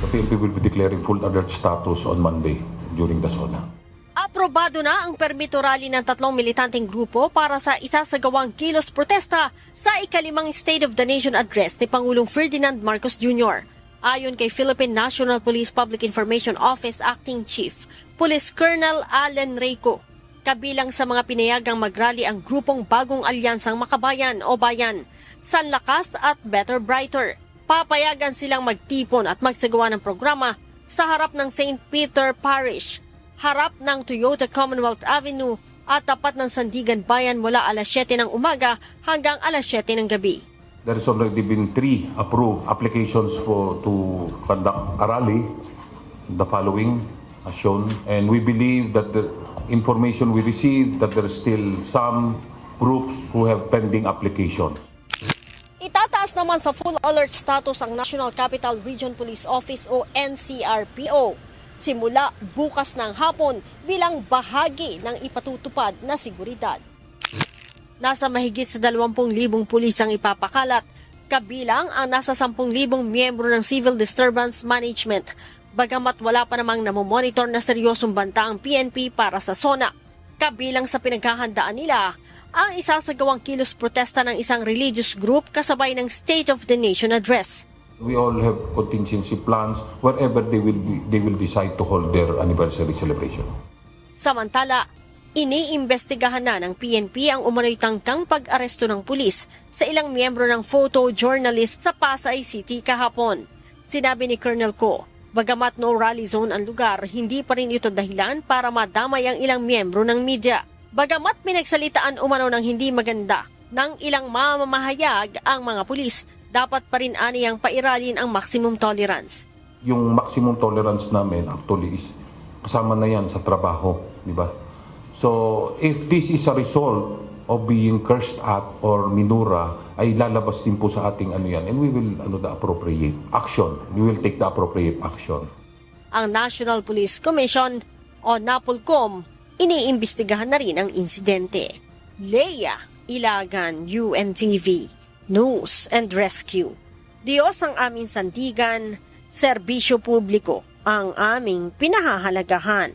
The PNP will be declaring full alert status on Monday during the SONA. Aprobado na ang permito rally ng 3 militanteng grupo para sa isasagawang kilos protesta sa ikalimang State of the Nation Address ni Pangulong Ferdinand Marcos Jr. Ayon kay Philippine National Police Public Information Office Acting Chief, Police Colonel Allen Reyco, kabilang sa mga pinayagang magrally ang grupong Bagong Alyansang Makabayan o Bayan, Sanlakas at Better Brighter. Papayagan silang magtipon at magsagawa ng programa sa harap ng St. Peter Parish, harap ng Toyota Commonwealth Avenue at tapat ng Sandigan Bayan mula alas 7 ng umaga hanggang alas 7 ng gabi. There has already been 3 approved applications to conduct a rally, the following as shown. And we believe that the information we received that there are still some groups who have pending applications. Itataas naman sa full alert status ang National Capital Region Police Office o NCRPO simula bukas ng hapon bilang bahagi ng ipatutupad na seguridad. Nasa mahigit sa 20,000 pulis ang ipapakalat, kabilang ang nasa 10,000 miyembro ng Civil Disturbance Management, bagamat wala pa namang namomonitor na seryosong banta ang PNP para sa SONA. Kabilang sa pinaghahandaan nila, ang isasagawang kilos protesta ng isang religious group kasabay ng State of the Nation Address. We all have contingency plans wherever they will decide to hold their anniversary celebration. Samantala, iniimbestigahan na ng PNP ang umano'y tangkang pag-aresto ng pulis sa ilang miyembro ng photojournalist sa Pasay City kahapon. Sinabi ni Colonel Co, bagamat no rally zone ang lugar, hindi pa rin ito dahilan para madamay ang ilang miyembro ng media. Bagamat pinagsalitaan umano ng hindi maganda ng ilang mamamahayag ang mga pulis, dapat pa rin aniyang pairalin ang maximum tolerance. Yung maximum tolerance namin actually is kasama na yan sa trabaho, di ba? So, if this is a result of being cursed at or minura, ay lalabas din po sa ating yan, and we will the appropriate action. We will take the appropriate action. Ang National Police Commission o NAPOLCOM, iniimbestigahan na rin ang insidente. Leia Ilagan, UNTV, News and Rescue. Diyos ang aming sandigan, serbisyo publiko ang aming pinahahalagahan.